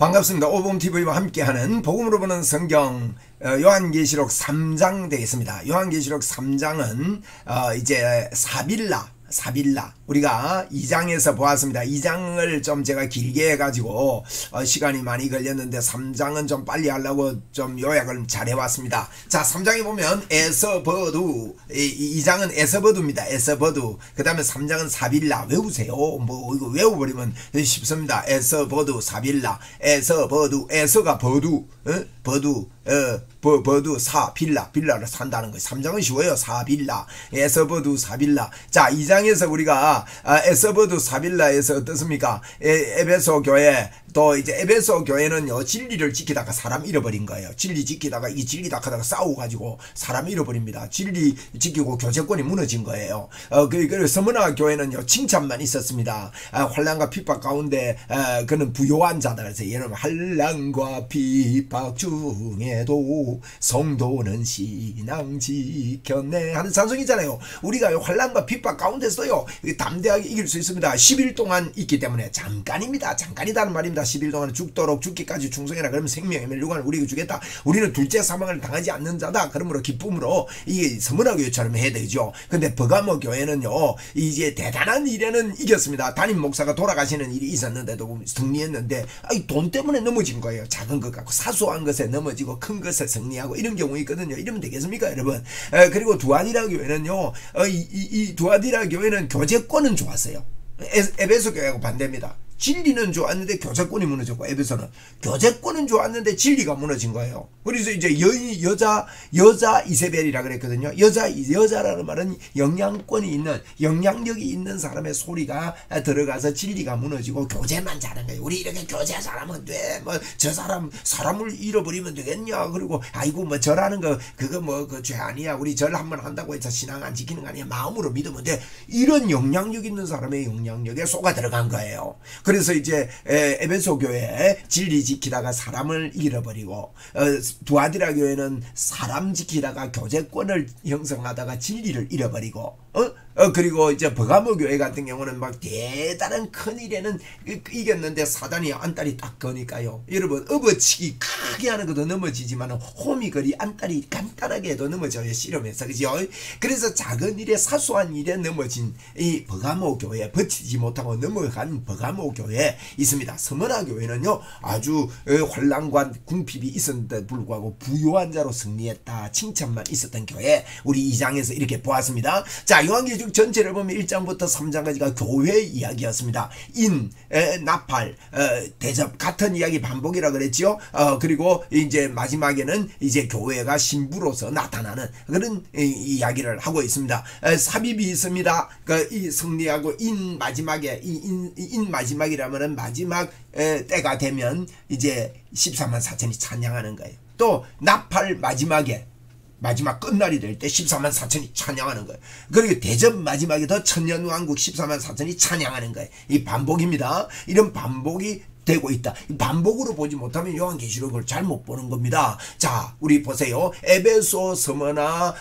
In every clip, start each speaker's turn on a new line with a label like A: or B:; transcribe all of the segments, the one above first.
A: 반갑습니다. 오봉TV와 함께하는 복음으로 보는 성경 요한계시록 3장 되겠습니다. 요한계시록 3장은 이제 사빌라 우리가 2장에서 보았습니다. 2장을 좀 제가 길게 해가지고 시간이 많이 걸렸는데 3장은 좀 빨리 하려고 좀 요약을 잘 해왔습니다. 자, 3장에 보면 에서버두, 2장은 에서버두입니다. 에서버두. 그 다음에 3장은 사빌라. 외우세요. 뭐 이거 외워버리면 쉽습니다. 에서버두, 사빌라, 에서버두, 에서가 버두, 버두, 버두, 빌라를 산다는 거예요. 3장은 쉬워요. 사빌라, 에서버두, 사빌라. 자, 2장에서 우리가 에서버두, 사빌라에서 어떻습니까? 에베소 교회, 또 이제 에베소 교회는요, 진리를 지키다가 사람 잃어버린 거예요. 진리 지키다가 이 진리다 하다가 싸워가지고 사람 잃어버립니다. 진리 지키고 교제권이 무너진 거예요. 그리고 서머나 교회는요, 칭찬만 있었습니다. 환난과 핍박 가운데 그는 부요한 자다. 그래서 여러분, 환난과 핍박 중에도 성도는 신앙 지켰네 하는 찬송이잖아요. 우리가 환난과 핍박 가운데서요, 담대하게 이길 수 있습니다. 10일 동안 있기 때문에. 잠깐입니다. 잠깐이라는 말입니다. 10일 동안 죽도록 죽기까지 충성해라. 그러면 생명의 멸류관을 우리에게 주겠다. 우리는 둘째 사망을 당하지 않는 자다. 그러므로 기쁨으로 이게 서머나 교회처럼 해야 되죠. 근데 버가모 교회는요, 이제 대단한 일에는 이겼습니다. 담임 목사가 돌아가시는 일이 있었는데도 승리했는데 돈 때문에 넘어진 거예요. 작은 것 갖고 사소한 것에 넘어지고 큰 것에 승리하고 이런 경우 있거든요. 이러면 되겠습니까, 여러분? 그리고 두아디라 교회는요, 이 두아디라 교회는 교제권은 좋았어요. 에베소 교회하고 반대입니다. 진리는 좋았는데 교제권이 무너졌고, 에베소는 교제권은 좋았는데 진리가 무너진 거예요. 그래서 이제 여자 이세벨이라 그랬거든요. 여자라는 말은 영향권이 있는, 영향력이 있는 사람의 소리가 들어가서 진리가 무너지고 교제만 잘하는 거예요. 우리 이렇게 교제 잘하면 돼. 뭐 저 사람을 잃어버리면 되겠냐. 그리고 아이고 뭐 절하는 거 그거 뭐 그 죄 아니야. 우리 절 한번 한다고 해서 신앙 안 지키는 거 아니야. 마음으로 믿으면 돼. 이런 영향력 있는 사람의 영향력에 속아 들어간 거예요. 그래서 이제 에베소 교회 진리 지키다가 사람을 잃어버리고, 두아디라 교회는 사람 지키다가 교제권을 형성하다가 진리를 잃어버리고, 그리고 이제 버가모 교회 같은 경우는 막 대단한 큰 일에는 이겼는데 사단이 안달이 딱 거니까요. 여러분, 업어치기 크게 하는 것도 넘어지지만 호미거리 안달이 간단하게 해도 넘어져요. 실험해서. 그죠? 그래서 작은 일에, 사소한 일에 넘어진 이 버가모 교회, 버티지 못하고 넘어간 버가모 교회 있습니다. 서머나 교회는요, 아주 환난과 궁핍이 있었는데 불구하고 부요한 자로 승리했다. 칭찬만 있었던 교회, 우리 2장에서 이렇게 보았습니다. 자, 요한계시록 전체를 보면 1장부터 3장까지가 교회 이야기였습니다. 나팔, 대접, 같은 이야기 반복이라 그랬지요. 그리고 이제 마지막에는 이제 교회가 신부로서 나타나는 그런 이야기를 하고 있습니다. 삽입이 있습니다. 이 승리하고 마지막에 마지막이라면은 마지막 때가 되면 이제 14만 4천이 찬양하는 거예요. 또 나팔 마지막 끝날이 될 때 14만 4천이 찬양하는 거예요. 그리고 대접 마지막에 더 천년왕국 14만 4천이 찬양하는 거예요. 이 반복입니다. 이런 반복이 되고 있다. 반복으로 보지 못하면 요한계시록을 잘못 보는 겁니다. 자, 우리 보세요. 에베소, 서머나,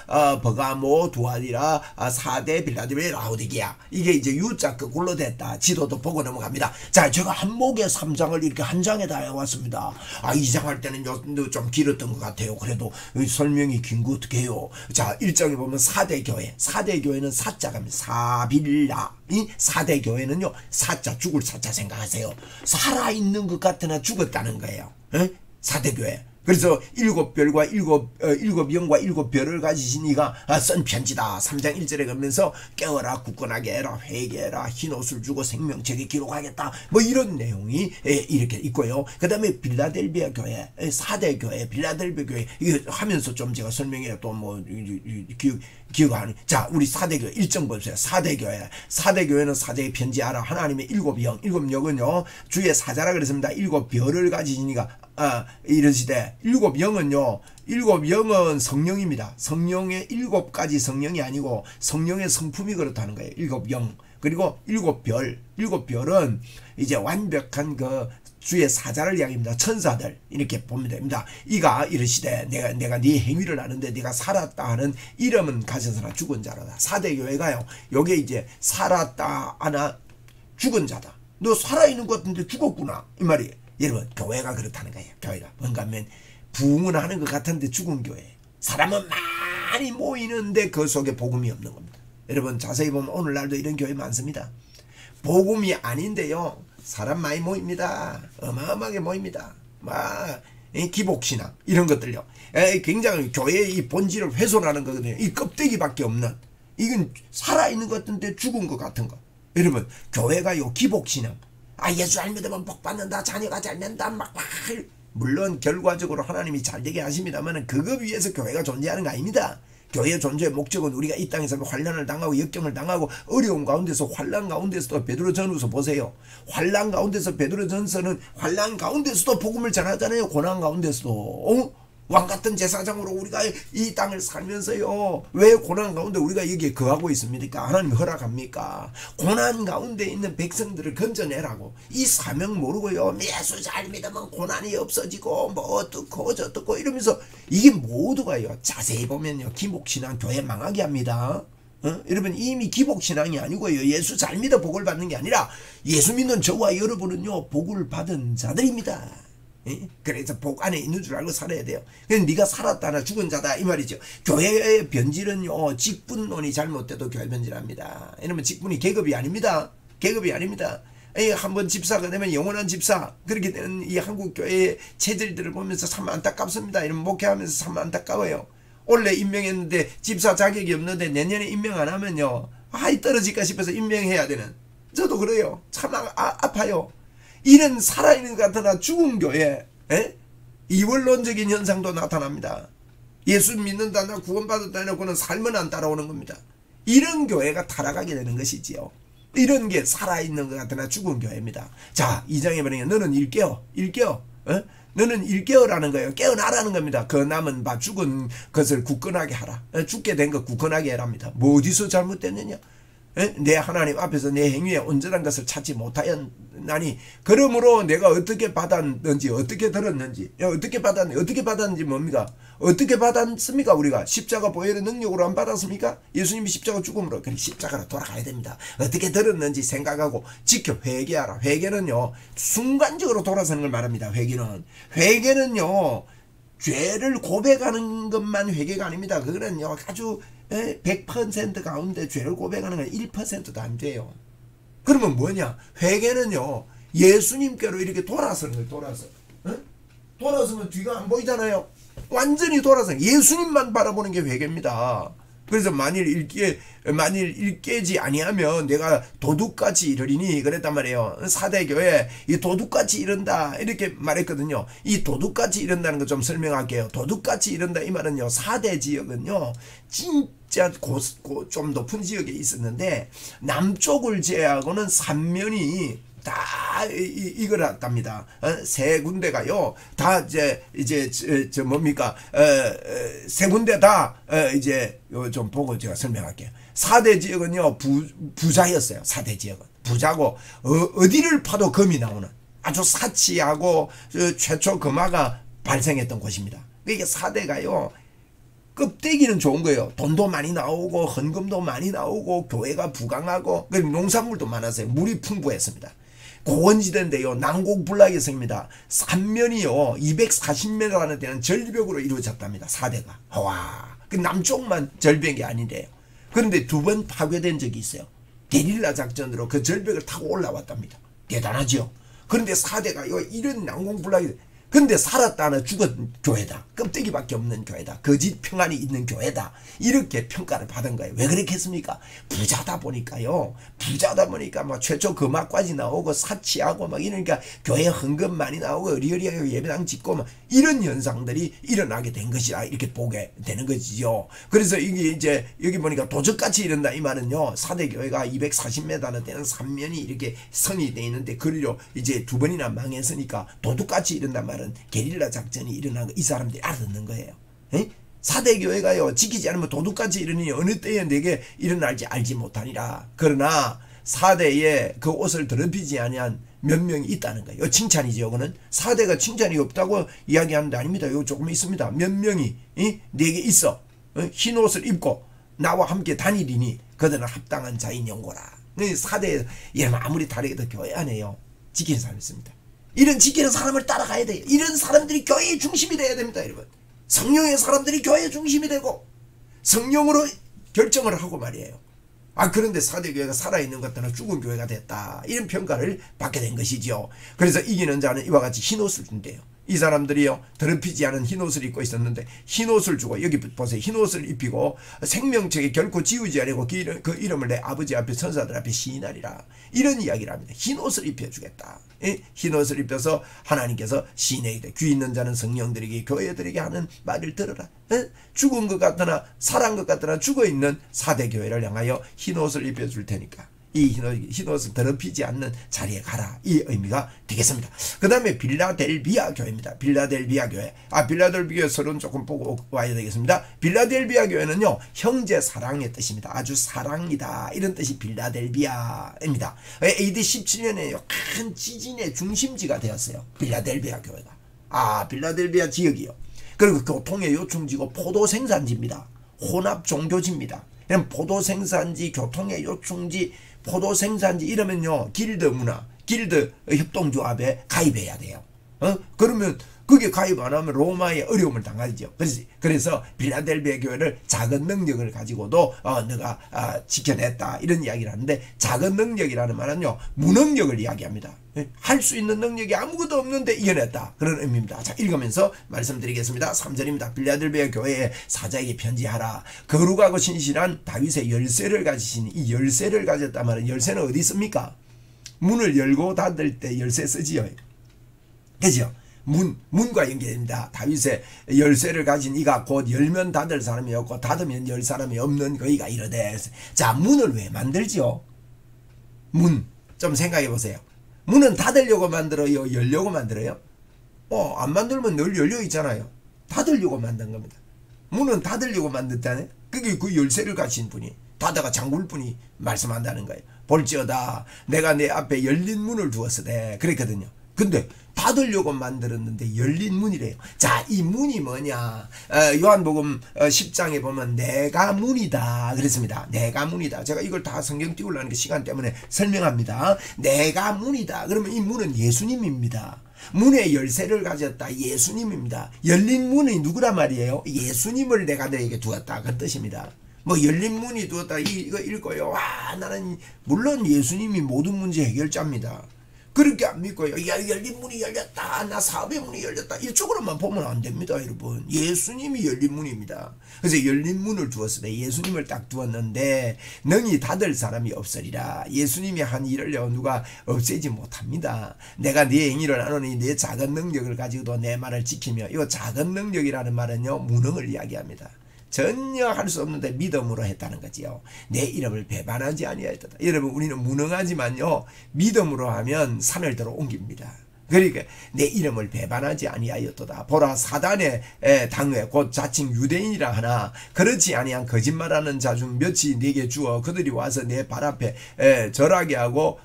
A: 버가모, 두아디라, 사대, 빌라델비아, 라오디게아. 이게 이제 U자 그걸로 됐다. 지도도 보고 넘어갑니다. 자, 제가 한목에 3장을 이렇게 한 장에 다 해왔습니다. 2장 할 때는 좀 길었던 것 같아요. 그래도 설명이 긴 거 어떻게 해요? 자, 1장에 보면 사대 교회. 사대 교회는 사자가 사빌라. 이 사대 교회는요, 사자, 죽을 사자 생각하세요. 살아있는 것 같으나 죽었다는 거예요. 사대 교회. 그래서 7별과 7 영과 7별을 가지신 이가 쓴 편지다. 3장 1절에 가면서 깨어라, 굳건하게 해라, 회개해라, 흰옷을 주고 생명책에 기록하겠다. 뭐 이런 내용이 이렇게 있고요. 그 다음에 빌라델비아 교회, 4대 교회, 빌라델비아 교회, 이거 하면서 좀 제가 설명해요. 또 뭐 기억하는. 자, 우리 4대 교회 1정 보세요. 4대 교회. 4대 교회는 사제의 편지하라. 하나님의 7영. 7영은요, 주의 사자라 그랬습니다. 7별을 가지신 이가 이르시되, 7영은요, 7영은 성령입니다. 성령의 7가지 성령이 아니고 성령의 성품이 그렇다는 거예요. 7영. 그리고 7별은 이제 완벽한 그 주의 사자를 이야기합니다. 천사들 이렇게 보면 됩니다. 이가 이르시되 내가 네 행위를 아는데 네가 살았다 하는 이름은 가졌으나 죽은 자로다. 4대 교회가요. 요게 이제 살았다 하나 죽은 자다. 너 살아있는 것 같은데 죽었구나 이 말이에요. 여러분 교회가 그렇다는 거예요. 교회가 뭔가 하면 부흥은 하는 것 같은데 죽은 교회. 사람은 많이 모이는데 그 속에 복음이 없는 겁니다. 여러분 자세히 보면 오늘날도 이런 교회 많습니다. 복음이 아닌데요. 사람 많이 모입니다. 어마어마하게 모입니다. 막 기복신앙 이런 것들요. 굉장히 교회의 이 본질을 훼손하는 거거든요. 이 껍데기밖에 없는, 이건 살아있는 것 같은데 죽은 것 같은 거. 여러분 교회가요 기복신앙, 예수 잘 믿으면 복 받는다, 자녀가 잘 된다, 막 물론 결과적으로 하나님이 잘 되게 하십니다만 그거 위해서 교회가 존재하는 거 아닙니다. 교회의 존재의 목적은 우리가 이 땅에서 환난을 당하고 역경을 당하고 어려운 가운데서 환난 가운데서도 베드로전후서 보세요. 환난 가운데서 베드로전서는 환난 가운데서도 복음을 전하잖아요. 고난 가운데서도. 왕같은 제사장으로 우리가 이 땅을 살면서요. 왜 고난 가운데 우리가 여기에 거하고 있습니까? 하나님이 허락합니까? 고난 가운데 있는 백성들을 건져내라고. 이 사명 모르고요. 예수 잘 믿으면 고난이 없어지고 뭐 어떻고 저떻고 이러면서 이게 모두가요. 자세히 보면요. 기복신앙 교회 망하게 합니다. 여러분 이미 기복신앙이 아니고요. 예수 잘 믿어 복을 받는 게 아니라 예수 믿는 저와 여러분은요. 복을 받은 자들입니다. 그래서 복 안에 있는 줄 알고 살아야 돼요. 그래서 네가 살았다나 죽은 자다 이 말이죠. 교회의 변질은요. 직분론이 잘못돼도 교회 변질합니다. 이러면 직분이 계급이 아닙니다. 계급이 아닙니다. 한번 집사가 되면 영원한 집사, 그렇게 되는 이 한국 교회의 체질들을 보면서 참 안타깝습니다. 이런 목회하면서 참 안타까워요. 원래 임명했는데 집사 자격이 없는데 내년에 임명 안 하면요. 떨어질까 싶어서 임명해야 되는. 저도 그래요. 참 아파요. 이런 살아있는 것 같으나 죽은 교회, 이원론적인 현상도 나타납니다. 예수 믿는다, 나 구원받았다 해놓고는 삶은 안 따라오는 겁니다. 이런 교회가 타락하게 되는 것이지요. 이런 게 살아있는 것 같으나 죽은 교회입니다. 자, 2장에 보면 너는 일깨어. 너는 일깨어라는 거예요. 깨어나라는 겁니다. 그 남은 바 죽은 것을 굳건하게 하라. 죽게 된 것 굳건하게 해랍니다. 뭐 어디서 잘못됐느냐? 내 하나님 앞에서 내 행위에 온전한 것을 찾지 못하였나니 그러므로 내가 어떻게 받았는지 어떻게 들었는지 어떻게 받았는지 뭡니까? 어떻게 받았습니까? 우리가 십자가 보혈의 능력으로 안 받았습니까? 예수님이 십자가 죽음으로. 그럼 십자가로 돌아가야 됩니다. 어떻게 들었는지 생각하고 지켜 회개하라. 회개는요 순간적으로 돌아서는 걸 말합니다. 회개는요 죄를 고백하는 것만 회개가 아닙니다. 그거는요 아주 100% 가운데 죄를 고백하는 건 1%도 안 돼요. 그러면 뭐냐? 회개는요 예수님께로 이렇게 돌아서는 거예요. 돌아서면 뒤가 안 보이잖아요. 완전히 돌아서 예수님만 바라보는 게 회개입니다. 그래서 만일 일깨지 아니하면 내가 도둑같이 이르리니 그랬단 말이에요. 사대교회 이 도둑같이 이른다 이렇게 말했거든요. 이 도둑같이 이른다는 거 좀 설명할게요. 도둑같이 이른다 이 말은요. 사대 지역은요. 진짜 좀 높은 지역에 있었는데 남쪽을 제외하고는 삼면이 다 이걸 했답니다. 세 군데가요. 다 저 뭡니까? 세 군데 다 이제 좀 보고 제가 설명할게요. 4대 지역은요 부자였어요. 4대 지역은 부자고 어디를 파도 금이 나오는 아주 사치하고 최초 금화가 발생했던 곳입니다. 그러니까 4대가요. 껍데기는 좋은 거예요. 돈도 많이 나오고 헌금도 많이 나오고 교회가 부강하고 농산물도 많았어요. 물이 풍부했습니다. 고원지대인데요. 난공불락했습니다. 삼면이요 240m라는 데는 절벽으로 이루어졌답니다. 4대가. 와, 그 남쪽만 절벽이 아닌데요. 그런데 2번 파괴된 적이 있어요. 게릴라 작전으로 그 절벽을 타고 올라왔답니다. 대단하죠. 그런데 4대가 이런 난공불락이, 근데 살았다는 죽은 교회다. 껍데기밖에 없는 교회다. 거짓 평안이 있는 교회다. 이렇게 평가를 받은 거예요. 왜 그렇게 했습니까? 부자다 보니까요. 부자다 보니까 막 최초 금학까지 나오고 사치하고 막 이러니까 교회 헌금 많이 나오고 어리어리하게 예배당 짓고 막 이런 현상들이 일어나게 된 것이다. 이렇게 보게 되는 것이죠. 그래서 이게 이제 여기 보니까 도적같이 이른다 이 말은요. 4대 교회가 240m는 되는 삼면이 이렇게 성이 돼 있는데 그리로 이제 2번이나 망했으니까 도둑같이 이른단 말은 게릴라 작전이 일어난 거 이 사람들이 알아듣는 거예요. 4대 교회가요 지키지 않으면 도둑같이 이르니 어느 때에 내게 일어날지 알지 못하니라. 그러나 4대에 그 옷을 더럽히지 아니한 몇 명이 있다는 거예요. 칭찬이죠. 이거는 4대가 칭찬이 없다고 이야기하는 데 아닙니다. 이거 조금 있습니다. 몇 명이 내게 있어 흰 옷을 입고 나와 함께 다니리니 그들은 합당한 자인 영고라. 4대 이러면 아무리 다르게도 교회 안에요 지키는 사람이 있습니다. 이런 지키는 사람을 따라가야 돼요. 이런 사람들이 교회의 중심이 돼야 됩니다. 여러분. 성령의 사람들이 교회의 중심이 되고 성령으로 결정을 하고 말이에요. 그런데 사대교회가 살아있는 것 때문에 죽은 교회가 됐다. 이런 평가를 받게 된 것이죠. 그래서 이기는 자는 이와 같이 흰옷을 준대요. 이 사람들이요, 더럽히지 않은 흰옷을 입고 있었는데 흰옷을 주고, 여기 보세요. 흰옷을 입히고 생명책에 결코 지우지 아니고 그 이름을 내 아버지 앞에 천사들 앞에 시인하리라. 이런 이야기를 합니다. 흰옷을 입혀주겠다. 흰옷을 입혀서 하나님께서 시인하게 돼. 귀 있는 자는 성령들에게, 교회들에게 하는 말을 들어라. 죽은 것 같으나 살아난 것 같으나 죽어있는 사대교회를 향하여 흰옷을 입혀줄 테니까 이 흰옷을 더럽히지 않는 자리에 가라. 이 의미가 되겠습니다. 그 다음에 빌라델비아 교회입니다. 빌라델비아 교회. 빌라델비아 서론 조금 보고 와야 되겠습니다. 빌라델비아 교회는요, 형제 사랑의 뜻입니다. 아주 사랑이다. 이런 뜻이 빌라델비아입니다. AD 17년에 큰 지진의 중심지가 되었어요. 빌라델비아 교회가. 빌라델비아 지역이요. 그리고 교통의 요충지고 포도 생산지입니다. 혼합 종교지입니다. 포도 생산지, 교통의 요충지, 포도 생산지 이러면요, 길드 문화, 길드 협동조합에 가입해야 돼요. 그러면 그게 가입 안 하면 로마의 어려움을 당하죠. 그래서 빌라델비아 교회를 작은 능력을 가지고도 내가 지켜냈다. 이런 이야기를 하는데, 작은 능력이라는 말은요, 무능력을 이야기합니다. 할 수 있는 능력이 아무것도 없는데 이겨냈다. 그런 의미입니다. 자, 읽으면서 말씀드리겠습니다. 3절입니다. 빌라델비아 교회의 사자에게 편지하라. 거룩하고 신실한 다윗의 열쇠를 가지신, 이 열쇠를 가졌단 말은, 열쇠는 어디 있습니까? 문을 열고 닫을 때 열쇠 쓰지요. 그죠? 문과 연계됩니다. 다윗의 열쇠를 가진 이가 곧 열면 닫을 사람이 없고 닫으면 열 사람이 없는 그이가 이르되. 자, 문을 왜 만들지요? 문 좀 생각해 보세요. 문은 닫으려고 만들어요? 열려고 만들어요? 안 만들면 늘 열려 있잖아요. 닫으려고 만든 겁니다. 문은 닫으려고 만들잖아요. 그게 그 열쇠를 가진 분이, 닫아가 잠글 분이 말씀한다는 거예요. 볼지어다 내가 내 앞에 열린 문을 두었으되. 그랬거든요. 근데 닫으려고 만들었는데 열린 문이래요. 자, 이 문이 뭐냐? 요한복음 10장에 보면 내가 문이다 그랬습니다. 내가 문이다. 제가 이걸 다 성경 띄우려는 게 시간 때문에 설명합니다. 내가 문이다. 그러면 이 문은 예수님입니다. 문의 열쇠를 가졌다. 예수님입니다. 열린 문이 누구란 말이에요? 예수님을 내가 너에게 두었다. 그 뜻입니다. 열린 문이 두었다. 이거 읽고요. 나는 물론 예수님이 모든 문제 해결자입니다. 그렇게 안 믿고요. 열린 문이 열렸다. 나 사업의 문이 열렸다. 이쪽으로만 보면 안 됩니다, 여러분. 예수님이 열린 문입니다. 그래서 열린 문을 두었으되, 예수님을 딱 두었는데 능히 닫을 사람이 없으리라. 예수님이 한 일을요, 누가 없애지 못합니다. 내가 네 행위를 아노니 내 작은 능력을 가지고도 내 말을 지키며. 이 작은 능력이라는 말은요, 무능을 이야기합니다. 전혀 할 수 없는데 믿음으로 했다는 거지요. 내 이름을 배반하지 아니하였다. 여러분, 우리는 무능하지만요, 믿음으로 하면 산을 들어 옮깁니다. 그러니까 내 이름을 배반하지 아니하였도다. 보라, 사단의 당회 곧 자칭 유대인이라 하나 그렇지 아니한 거짓말하는 자 중 몇이 네게 주어 그들이 와서 내 발 앞에 절하게 하고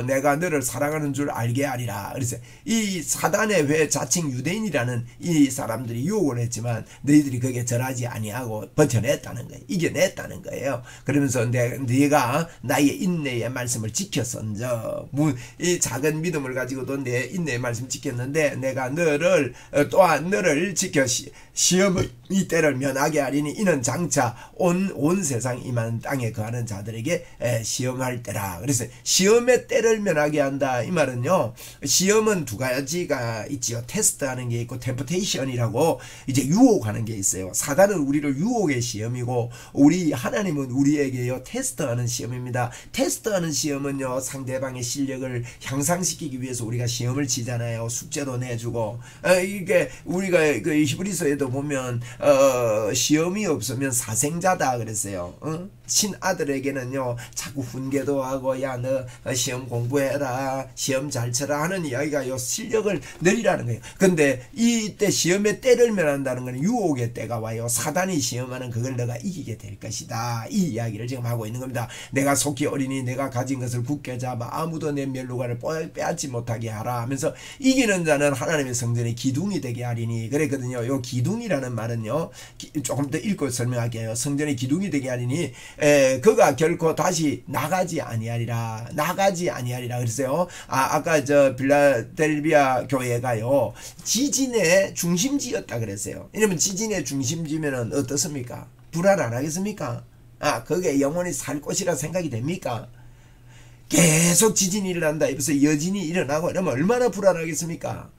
A: 내가 너를 사랑하는 줄 알게 하리라. 그래서 이 사단의 회 자칭 유대인이라는 이 사람들이 유혹을 했지만 너희들이 거기에 절하지 아니하고 버텨냈다는 거예요. 이겨냈다는 거예요. 그러면서 네가 나의 인내의 말씀을 지켰은저, 이 작은 믿음을 가지고도 내 인내 말씀 지켰는데 내가 너를 또한 너를 지켜 시험의 이 때를 면하게 하리니 이는 장차 온 세상 임하는 땅에 거하는 자들에게 시험할 때라. 그래서 시험의 때를 면하게 한다. 이 말은요, 시험은 두 가지가 있지요. 테스트하는 게 있고 템프테이션이라고 이제 유혹하는 게 있어요. 사단은 우리를 유혹의 시험이고 하나님은 우리에게요 테스트하는 시험입니다. 테스트하는 시험은요, 상대방의 실력을 향상시키기 위해서 우리가 시험을 치잖아요. 숙제도 내주고. 이게 우리가 그 히브리서에도 보면 시험이 없으면 사생자다 그랬어요. 친아들에게는요 자꾸 훈계도 하고 야 너 시험 공부해라, 시험 잘 쳐라 하는 이야기가요 실력을 늘리라는 거예요. 근데 이때 시험의 때를 면한다는 것은 유혹의 때가 와요. 사단이 시험하는 그걸 너가 이기게 될 것이다. 이 이야기를 지금 하고 있는 겁니다. 내가 속히 어리니 내가 가진 것을 굳게 잡아 아무도 내 멸루관을 빼앗지 못하게 하라 하면서 이기는 자는 하나님의 성전의 기둥이 되게 하리니 그랬거든요. 요 기둥이라는 말은요 조금 더 읽고 설명할게요. 성전의 기둥이 되게 하리니 그가 결코 다시 나가지 아니하리라. 나가지 아니하리라 그랬어요. 아까 저 빌라델비아 교회가요, 지진의 중심지였다 그랬어요. 이러면 지진의 중심지면은 어떻습니까? 불안 안 하겠습니까? 거기에 영원히 살 곳이라 생각이 됩니까? 계속 지진이 일어난다. 그래서 여진이 일어나고 이러면 얼마나 불안하겠습니까?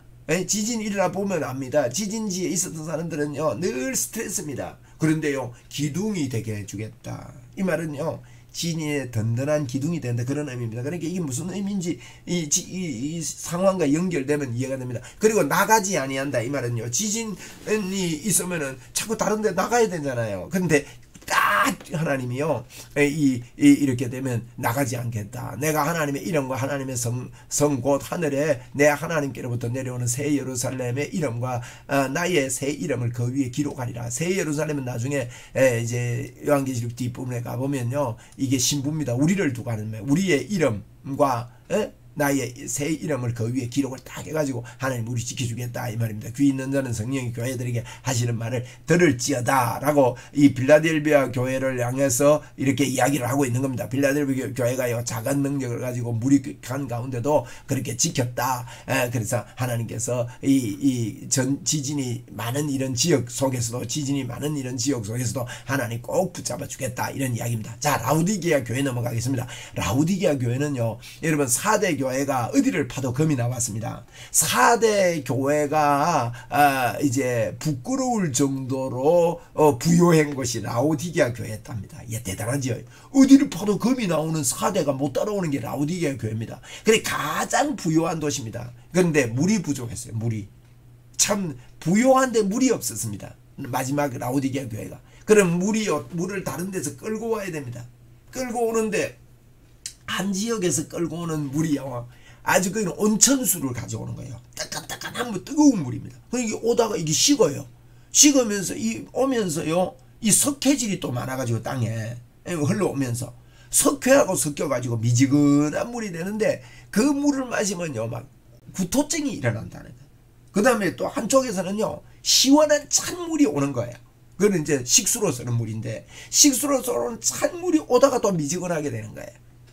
A: 지진이 일어나 보면 압니다. 지진지에 있었던 사람들은요, 늘 스트레스입니다. 그런데요, 기둥이 되게 해주겠다. 이 말은요, 지진의 든든한 기둥이 된다, 그런 의미입니다. 그러니까 이게 무슨 의미인지 이 상황과 연결되면 이해가 됩니다. 그리고 나가지 아니한다, 이 말은요, 지진이 있으면은 자꾸 다른 데 나가야 되잖아요. 그런데 딱 하나님이요, 이렇게 되면 나가지 않겠다. 내가 하나님의 이름과 하나님의 성 곧 하늘에 내 하나님께로부터 내려오는 새 예루살렘의 이름과 나의 새 이름을 그 위에 기록하리라. 새 예루살렘은 나중에 이제 요한계시록 뒷부분에 가보면요, 이게 신부입니다. 우리를 두고 하는 말, 우리의 이름과 나의 새 이름을 그 위에 기록을 딱 해가지고 하나님 우리 지켜주겠다, 이 말입니다. 귀 있는 자는 성령이 교회들에게 하시는 말을 들을지어다 라고 이 빌라델비아 교회를 향해서 이렇게 이야기를 하고 있는 겁니다. 빌라델비아 교회가요, 작은 능력을 가지고 무익한 가운데도 그렇게 지켰다. 그래서 하나님께서 지진이 많은 이런 지역 속에서도, 지진이 많은 이런 지역 속에서도 하나님 꼭 붙잡아 주겠다, 이런 이야기입니다. 자, 라우디게아 교회 넘어가겠습니다. 라우디게아 교회는요, 여러분 4대 교회가 어디를 파도 금이 나왔습니다. 4대 교회가 이제 부끄러울 정도로 부요한 것이 라우디게아 교회였답니다. 예, 대단하지요. 어디를 파도 금이 나오는 4대가 못 따라오는 게 라우디게아 교회입니다. 그래, 가장 부요한 도시입니다. 그런데 물이 부족했어요. 물이 참 부요한데 물이 없었습니다. 마지막 라우디게아 교회가. 그럼 물을 다른 데서 끌고 와야 됩니다. 끌고 오는데 한 지역에서 끌고 오는 물이요, 아주 그 온천수를 가져오는 거예요. 따끈따끈한 뜨거운 물입니다. 그러니까 오다가 이게 식어요. 식으면서 오면서요, 이 석회질이 또 많아가지고 땅에 흘러오면서 석회하고 섞여가지고 미지근한 물이 되는데, 그 물을 마시면요, 막 구토증이 일어난다는 거예요. 그 다음에 또 한쪽에서는요, 시원한 찬물이 오는 거예요. 그건 이제 식수로 쓰는 물인데, 식수로 쓰는 찬물이 오다가 또 미지근하게 되는 거예요.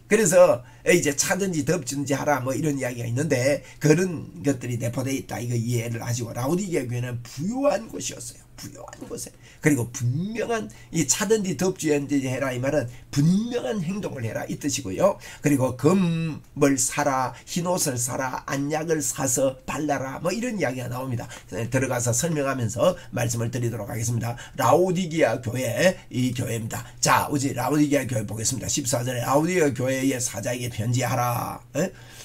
A: 그래서 이제 차든지 덥든지 하라, 뭐 이런 이야기가 있는데, 그런 것들이 내포되어 있다, 이거 이해를 하시고, 라우디게아 교회는 부요한 곳이었어요. 부요한 곳에. 그리고 분명한, 이 차든지 덥든지 해라, 이 말은 분명한 행동을 해라, 이 뜻이고요. 그리고 금을 사라, 흰옷을 사라, 안약을 사서 발라라, 뭐 이런 이야기가 나옵니다. 들어가서 설명하면서 말씀을 드리도록 하겠습니다. 라우디게아 교회, 이 교회입니다. 자, 우리 라우디게아 교회 보겠습니다. 14절에 라우디게아 교회의 사자에게 편지하라.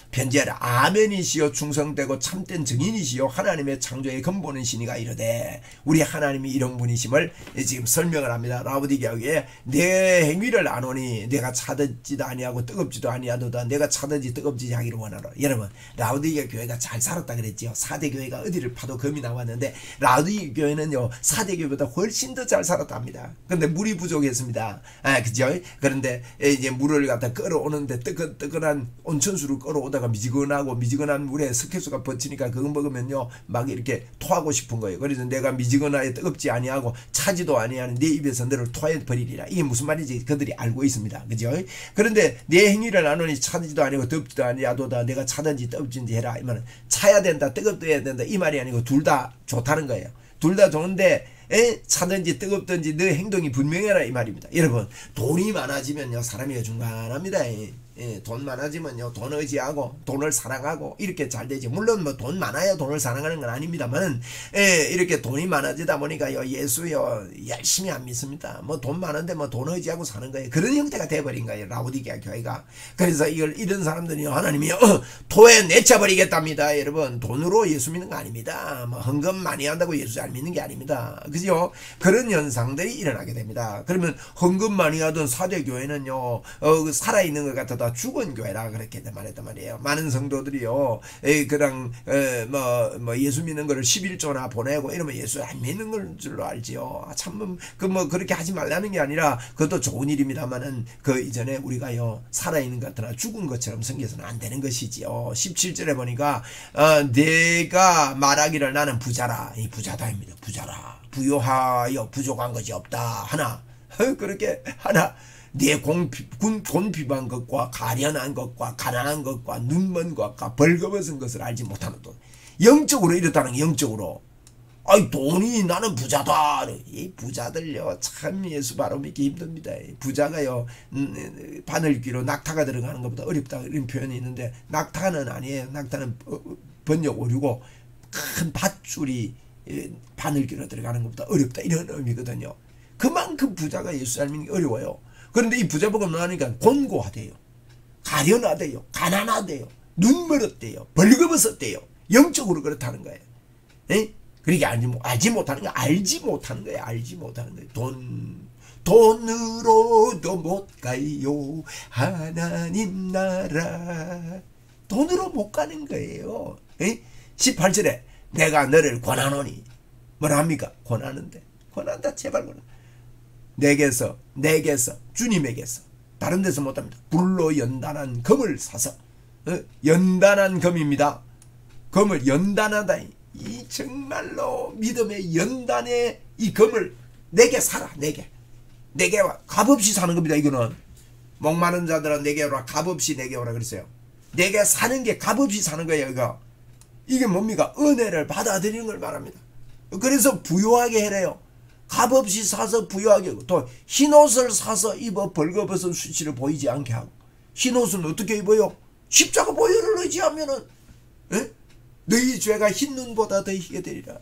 A: 편지하라. 아멘이시여 충성되고 참된 증인이시여 하나님의 창조의 근본인 신이가 이르되, 우리 하나님이 이런 분이심을 지금 설명을 합니다. 라우디게아에 내 행위를 아노니 내가 차든지도 아니하고 뜨겁지도 아니하도다. 내가 차든지 뜨겁지 하기를 원하노라. 여러분, 라우디게아 교회가 잘 살았다 그랬지요. 4대 교회가 어디를 파도 금이 나왔는데, 라우디게아 교회는요 4대 교회보다 훨씬 더 잘 살았답니다. 근데 물이 부족했습니다. 그죠? 그런데 이제 물을 갖다 끌어오는데 뜨끈뜨끈한 온천수를 끌어오다가 미지근한 물에 석회수가 버치니까 그거 먹으면요 막 이렇게 토하고 싶은 거예요. 그래서 내가 미지근하에 뜨겁지 아니하고 차지도 아니하는 내 입에서 너를 토해 버리리라. 이게 무슨 말인지 그들이 알고 있습니다. 그죠? 그런데 내 행위를 나누니 차지도 아니고 덥지도 아니하도다. 내가 차든지 뜨겁든지 해라. 이 말은 차야 된다, 뜨겁어야 된다, 이 말이 아니고 둘 다 좋다는 거예요. 둘 다 좋은데 차든지 뜨겁든지 너 행동이 분명해라, 이 말입니다. 여러분, 돈이 많아지면요 사람이 중간합니다. 돈 많아지면요 돈 의지하고 돈을 사랑하고 이렇게 잘 되지. 물론 뭐 돈 많아야 돈을 사랑하는 건 아닙니다만, 이렇게 돈이 많아지다 보니까요 예수요 열심히 안 믿습니다. 뭐 돈 많은데 뭐 돈 의지하고 사는 거예요. 그런 형태가 돼버린 거예요, 라우디게아 교회가. 그래서 이런 사람들이요 하나님이요 토에 내쳐버리겠답니다. 여러분, 돈으로 예수 믿는 거 아닙니다. 뭐 헌금 많이 한다고 예수 잘 믿는 게 아닙니다. 그죠? 그런 현상들이 일어나게 됩니다. 그러면 헌금 많이 하던 4대 교회는요 살아있는 것 같아도 죽은 교회라 그렇게 말했단 말이에요. 많은 성도들이요 그냥 뭐 예수 믿는 거를 11조나 보내고 이러면 예수 안 믿는 걸 줄로 알지요. 참 뭐 그렇게 하지 말라는 게 아니라 그것도 좋은 일입니다만은, 그 이전에 우리가요 살아있는 것 같으나 죽은 것처럼 생겨서는 안 되는 것이지요. 17절에 보니까 내가 말하기를 나는 부자라. 이 부자다입니다. 부자라. 부요하여 부족한 것이 없다 하나 그렇게 하나 돈 비반 것과 가련한 것과 가난한 것과 눈먼 것과 벌거벗은 것을 알지 못하는 돈. 영적으로 이렇다는 게 영적으로. 아이 돈이 나는 부자다. 이 부자들요 참 예수 바로 믿기 힘듭니다. 부자가요 바늘귀로 낙타가 들어가는 것보다 어렵다 이런 표현이 있는데 낙타는 아니에요. 낙타는 번역 오류고 큰 밧줄이 바늘귀로 들어가는 것보다 어렵다 이런 의미거든요. 그만큼 부자가 예수 닮는 게 어려워요. 그런데 이 부자복음 나오니까 곤고하대요. 가련하대요. 가난하대요. 눈멀었대요. 벌거벗었대요. 영적으로 그렇다는 거예요. 에? 그러니까 알지 못하는 거야. 알지 못하는 거야. 알지 못하는 거야. 돈으로도 못 가요. 하나님 나라. 돈으로 못 가는 거예요. 에? 18절에 내가 너를 권하노니. 뭐라 합니까? 권하는데. 권한다. 제발 권한다. 내게서 주님에게서 다른 데서 못합니다. 불로 연단한 금을 사서 연단한 금입니다. 금을 연단하다. 이 정말로 믿음의 연단의 이 금을 내게 사라. 내게 와. 값없이 사는 겁니다. 이거는 목마른 자들아 내게 오라. 값없이 내게 오라 그랬어요. 내게 사는 게 값없이 사는 거예요. 이거. 이게 뭡니까? 은혜를 받아들이는 걸 말합니다. 그래서 부유하게 해래요. 값없이 사서 부유하게 하고 또 흰옷을 사서 입어 벌거벗은 수치를 보이지 않게 하고. 흰옷은 어떻게 입어요? 십자가 보혈을 의지하면은 에? 너희 죄가 흰 눈보다 더 희게 되리라.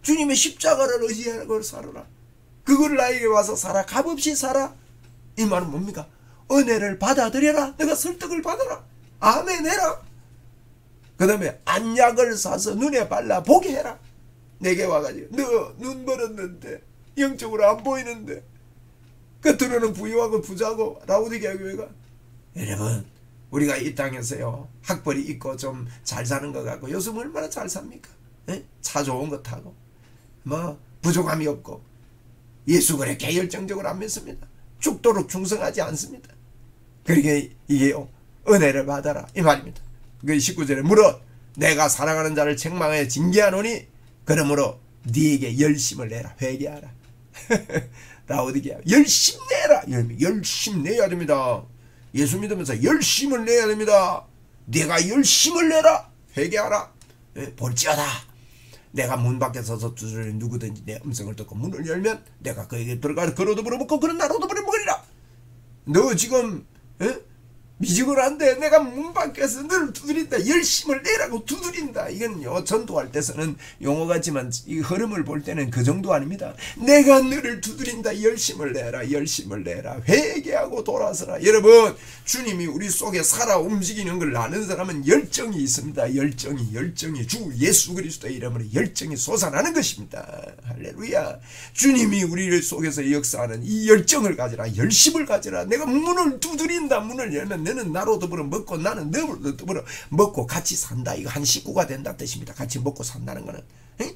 A: 주님의 십자가를 의지하고 살아라. 그걸 나에게 와서 살아. 값없이 살아. 이 말은 뭡니까? 은혜를 받아들여라. 내가 설득을 받아라. 아멘 해라. 그 다음에 안약을 사서 눈에 발라 보게 해라. 내게 와가지고 너 눈 멀었는데 영적으로 안 보이는데 겉으로는 부유하고 부자고 라오디게아 교회가. 여러분 우리가 이 땅에서요 학벌이 있고 좀 잘 사는 것 같고 요즘 얼마나 잘 삽니까? 에? 차 좋은 거 타고 뭐 부족함이 없고 예수 그렇게 열정적으로 안 믿습니다. 죽도록 충성하지 않습니다. 그러게 이게요 은혜를 받아라 이 말입니다. 그 19절에 물어 내가 사랑하는 자를 책망하여 징계하노니 그러므로 네게 열심을 내라. 회개하라. 라오디게아 열심 내라. 열심 내야 됩니다. 예수 믿으면서 열심을 내야 됩니다. 내가 열심을 내라. 회개하라. 볼지어다 내가 문 밖에 서서 두드리는 누구든지 내 음성을 듣고 문을 열면 내가 그에게 들어가 그로도 물어먹고 그는 나로도 물어먹으리라. 너 지금 미직을 한데 내가 문 밖에서 너를 두드린다. 열심을 내라고 두드린다. 이건요 전도할 때서는 용어 같지만 이 흐름을 볼 때는 그 정도 아닙니다. 내가 너를 두드린다. 열심을 내라. 열심을 내라. 회개하고 돌아서라. 여러분 주님이 우리 속에 살아 움직이는 걸 아는 사람은 열정이 있습니다. 열정이 주 예수 그리스도의 이름으로 열정이 솟아나는 것입니다. 할렐루야. 주님이 우리 속에서 역사하는 이 열정을 가지라. 열심을 가지라. 내가 문을 두드린다. 문을 열면 너는 나로 더불어 먹고 나는 너로 더불어 먹고 같이 산다. 이거 한 식구가 된다 뜻입니다. 같이 먹고 산다는 거는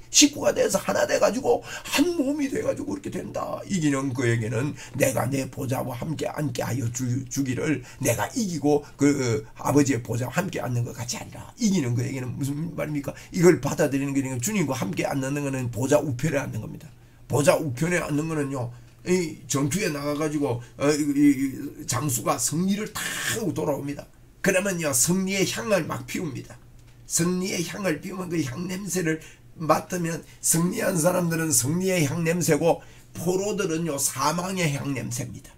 A: 식구가 돼서 하나 돼가지고 한 몸이 돼가지고 그렇게 된다. 이기는 그에게는 내가 내 보좌와 함께 앉게 하여 주기를 내가 이기고 그 아버지의 보좌와 함께 앉는 것 같이 하리라. 이기는 그에게는 무슨 말입니까? 이걸 받아들이는 게 주님과 함께 앉는 것은 보좌 우편에 앉는 겁니다. 보좌 우편에 앉는 거는요 이 전투에 나가가지고 이 장수가 승리를 타고 돌아옵니다. 그러면요 승리의 향을 막 피웁니다. 승리의 향을 피우면 그 향 냄새를 맡으면 승리한 사람들은 승리의 향 냄새고 포로들은요 사망의 향 냄새입니다.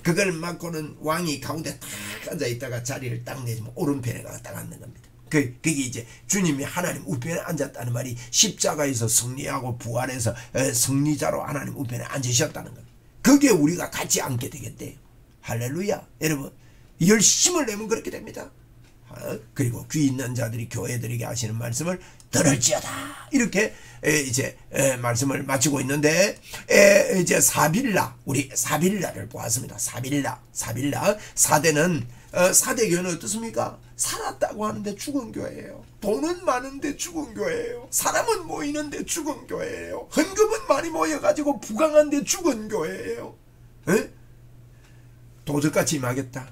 A: 그걸 맡고는 왕이 가운데 딱 앉아 있다가 자리를 딱 내주면 오른편에 가서 딱 앉는 겁니다. 그게 이제 주님이 하나님 우편에 앉았다는 말이 십자가에서 승리하고 부활해서 승리자로 하나님 우편에 앉으셨다는 겁니다. 그게 우리가 같이 앉게 되겠대요. 할렐루야. 여러분 열심을 내면 그렇게 됩니다. 그리고 귀 있는 자들이 교회들에게 하시는 말씀을 들을지어다. 이렇게 이제 말씀을 마치고 있는데 이제 사빌라 우리 사빌라를 보았습니다. 사빌라 사대는 사대교회는 어떻습니까? 살았다고 하는데 죽은 교회예요. 돈은 많은데 죽은 교회예요. 사람은 모이는데 죽은 교회예요. 헌금은 많이 모여가지고 부강한데 죽은 교회예요. 도적같이 임하겠다.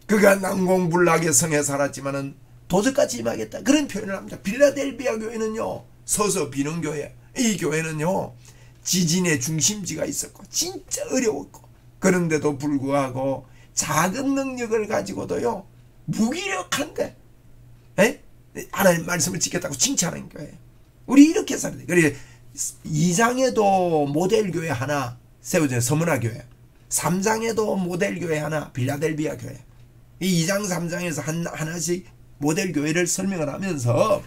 A: 그가 난공불락의 성에 살았지만은 도적같이 임하겠다. 그런 표현을 합니다. 빌라델비아 교회는요 서서 비는 교회. 이 교회는요 지진의 중심지가 있었고 진짜 어려웠고 그런데도 불구하고 작은 능력을 가지고도요 무기력한데 하나님 말씀을 지켰다고 칭찬하는 교회. 우리 이렇게 살아야 돼. 그래 2장에도 모델교회 하나 세워져요. 서문화교회. 3장에도 모델교회 하나 빌라델비아 교회. 이 2장 3장에서 하나씩 모델교회를 설명을 하면서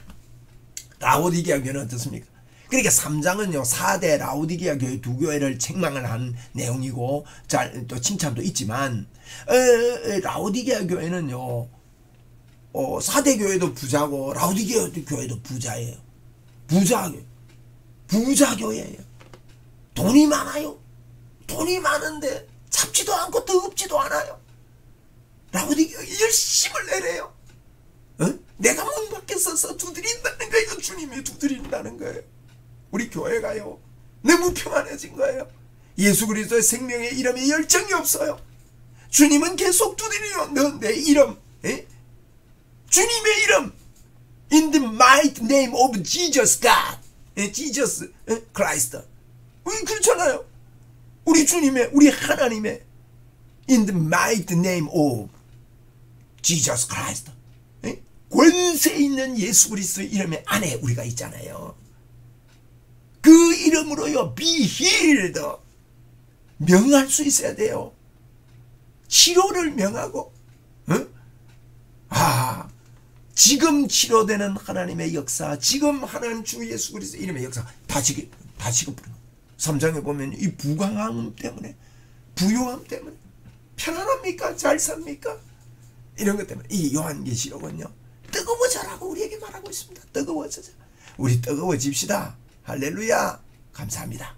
A: 라오디게아 교회는 어떻습니까? 그러니까 3장은요 4대 라오디게아 교회 두 교회를 책망을 한 내용이고 또 칭찬도 있지만 라오디게아 교회는요 4대 교회도 부자고 라오디게아 교회도 부자예요. 부자 교회예요. 돈이 많아요. 돈이 많은데 잡지도 않고 더럽지도 않아요. 라오디게아 열심을 내래요. 내가 문 밖에 서서 두드린다는 거예요. 주님이 두드린다는 거예요. 우리 교회가요 너무 평안해진 거예요. 예수 그리스도의 생명의 이름에 열정이 없어요. 주님은 계속 두드려요. 너 내 이름 주님의 이름 In the mighty name of Jesus God Jesus Christ. 그렇잖아요. 우리 주님의 우리 하나님의 In the mighty name of Jesus Christ. 권세 있는 예수 그리스도의 이름의 안에 우리가 있잖아요. 그 이름으로요 be healed 명할 수 있어야 돼요. 치료를 명하고 지금 치료되는 하나님의 역사, 지금 하나님 주 예수 그리스도의 이름의 역사 다 지금 부르는 3장에 보면 이 부강함 때문에 부요함 때문에 편안합니까? 잘 삽니까? 이런 것 때문에 이 요한계시록은요 뜨거워져라고 우리에게 말하고 있습니다. 뜨거워져자. 우리 뜨거워집시다. 할렐루야. 감사합니다.